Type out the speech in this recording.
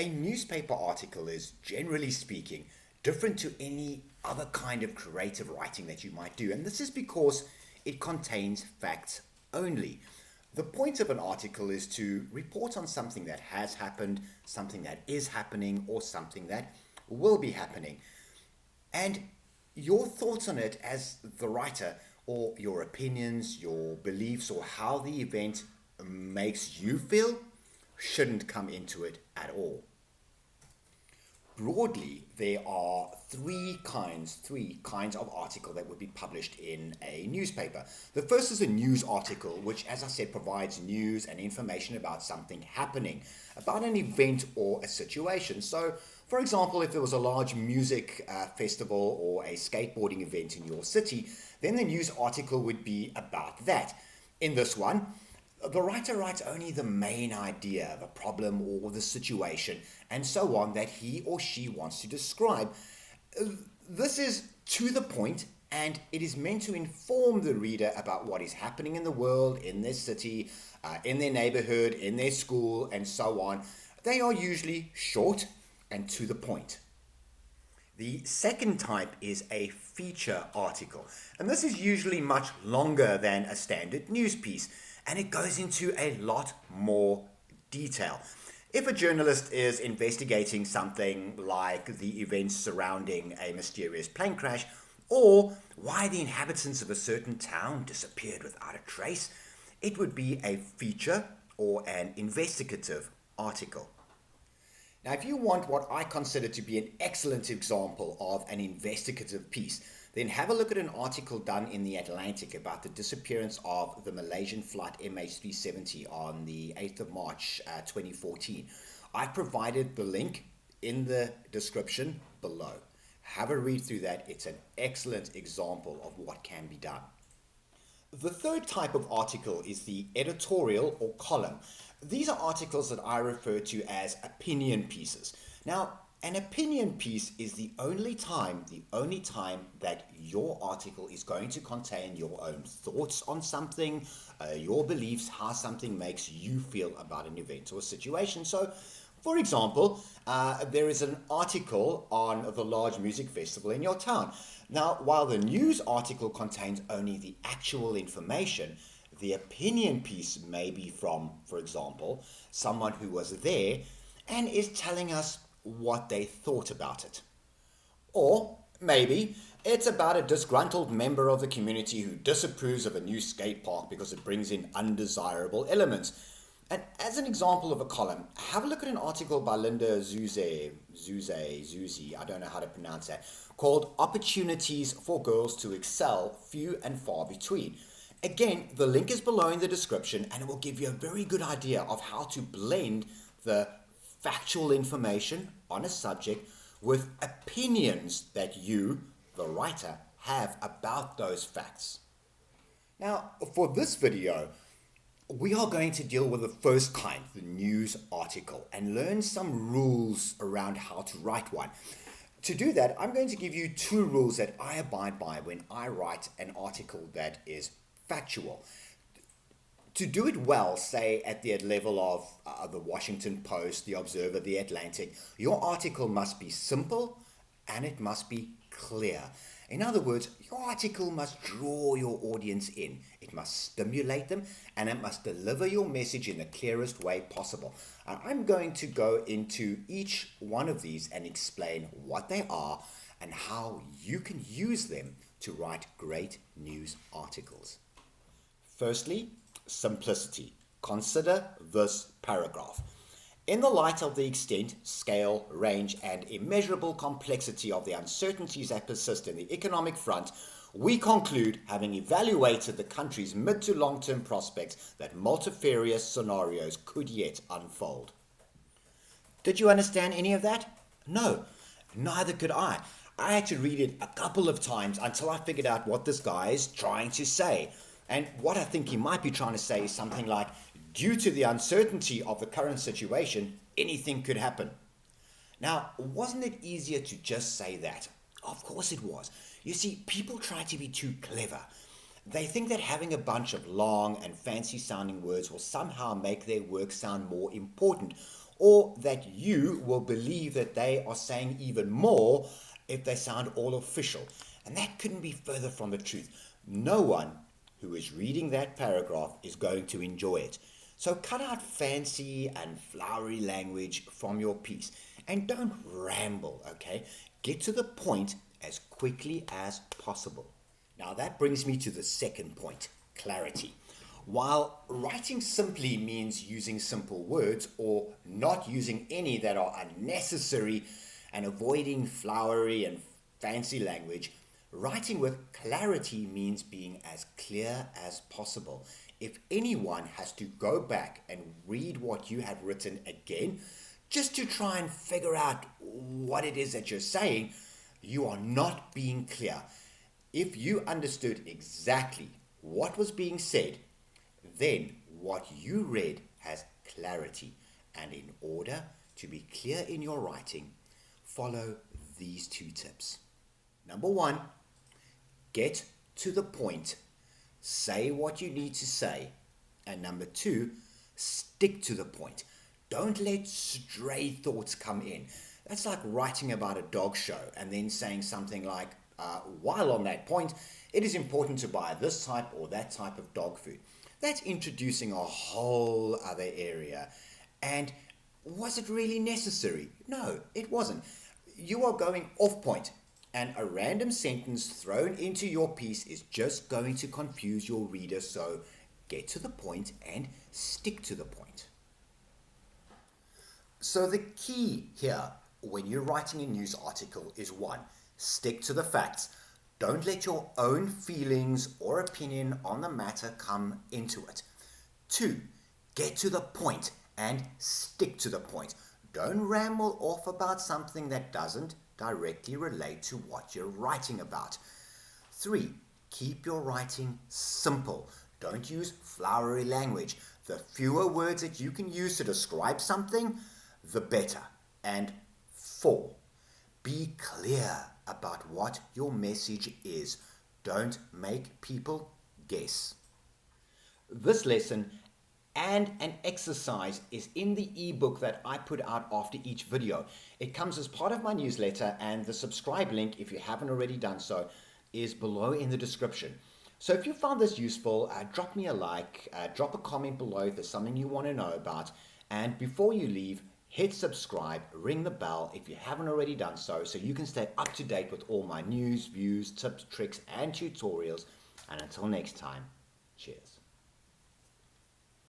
A newspaper article is, generally speaking, different to any other kind of creative writing that you might do, and this is because it contains facts only. The point of an article is to report on something that has happened, something that is happening, or something that will be happening. And your thoughts on it as the writer, or your opinions, your beliefs, or how the event makes you feel, shouldn't come into it at all. Broadly, there are three kinds of article that would be published in a newspaper. The first is a news article, which, as I said, provides news and information about something happening, about an event or a situation. So, for example, if there was a large music festival or a skateboarding event in your city, then the news article would be about that. In this one, the writer writes only the main idea, the problem or the situation, and so on that he or she wants to describe. This is to the point, and it is meant to inform the reader about what is happening in the world, in their city, in their neighborhood, in their school, and so on. They are usually short and to the point. The second type is a feature article, and this is usually much longer than a standard news piece, and it goes into a lot more detail. If a journalist is investigating something like the events surrounding a mysterious plane crash, or why the inhabitants of a certain town disappeared without a trace, it would be a feature or an investigative article. Now, if you want what I consider to be an excellent example of an investigative piece, then have a look at an article done in The Atlantic about the disappearance of the Malaysian flight MH370 on the 8th of March 2014. I've provided the link in the description below. Have a read through that. It's an excellent example of what can be done. The third type of article is the editorial or column. These are articles that I refer to as opinion pieces. Now, an opinion piece is the only time that your article is going to contain your own thoughts on something, your beliefs, how something makes you feel about an event or a situation. So, for example, there is an article on the large music festival in your town. Now, while the news article contains only the actual information, the opinion piece may be from, for example, someone who was there and is telling us what they thought about it. Or maybe it's about a disgruntled member of the community who disapproves of a new skate park because it brings in undesirable elements. And as an example of a column, have a look at an article by Linda Zuzi, I don't know how to pronounce that, called Opportunities for Girls to Excel, Few and Far Between. Again, the link is below in the description, and it will give you a very good idea of how to blend the factual information on a subject with opinions that you, the writer, have about those facts. Now, for this video, we are going to deal with the first kind, the news article, and learn some rules around how to write one. To do that, I'm going to give you two rules that I abide by when I write an article that is factual. To do it well, say at the level of the Washington Post, the Observer, the Atlantic, your article must be simple and it must be clear. In other words, your article must draw your audience in. It must stimulate them, and it must deliver your message in the clearest way possible. I'm going to go into each one of these and explain what they are and how you can use them to write great news articles. Firstly, simplicity. Consider this paragraph. In the light of the extent, scale, range, and immeasurable complexity of the uncertainties that persist in the economic front, we conclude, having evaluated the country's mid to long-term prospects, that multifarious scenarios could yet unfold. Did you understand any of that? No, neither could I. I had to read it a couple of times until I figured out what this guy is trying to say. And what I think he might be trying to say is something like, due to the uncertainty of the current situation, anything could happen. Now, wasn't it easier to just say that? Of course it was. You see, people try to be too clever. They think that having a bunch of long and fancy sounding words will somehow make their work sound more important, or that you will believe that they are saying even more if they sound all official. And that couldn't be further from the truth. No one who is reading that paragraph is going to enjoy it. So cut out fancy and flowery language from your piece and don't ramble, okay? Get to the point as quickly as possible. Now that brings me to the second point, clarity. While writing simply means using simple words or not using any that are unnecessary and avoiding flowery and fancy language, writing with clarity means being as clear as possible. If anyone has to go back and read what you have written again, just to try and figure out what it is that you're saying, you are not being clear. If you understood exactly what was being said, then what you read has clarity. And in order to be clear in your writing, follow these 2 tips. Number 1, get to the point. Say what you need to say. And number 2, stick to the point. Don't let stray thoughts come in. That's like writing about a dog show and then saying something like, while on that point, it is important to buy this type or that type of dog food. That's introducing a whole other area. And was it really necessary? No, it wasn't. You are going off point, and a random sentence thrown into your piece is just going to confuse your reader, so get to the point and stick to the point. So the key here when you're writing a news article is 1, stick to the facts. Don't let your own feelings or opinion on the matter come into it. 2, get to the point and stick to the point. Don't ramble off about something that doesn't directly relate to what you're writing about. 3, keep your writing simple. Don't use flowery language. The fewer words that you can use to describe something, the better. And 4, be clear about what your message is. Don't make people guess. This lesson and an exercise is in the ebook that I put out after each video. It comes as part of my newsletter, and the subscribe link, if you haven't already done so, is below in the description. So if you found this useful, drop me a like, drop a comment below if there's something you want to know about, and before you leave, hit subscribe, ring the bell if you haven't already done so you can stay up to date with all my news, views, tips, tricks, and tutorials. And until next time, cheers.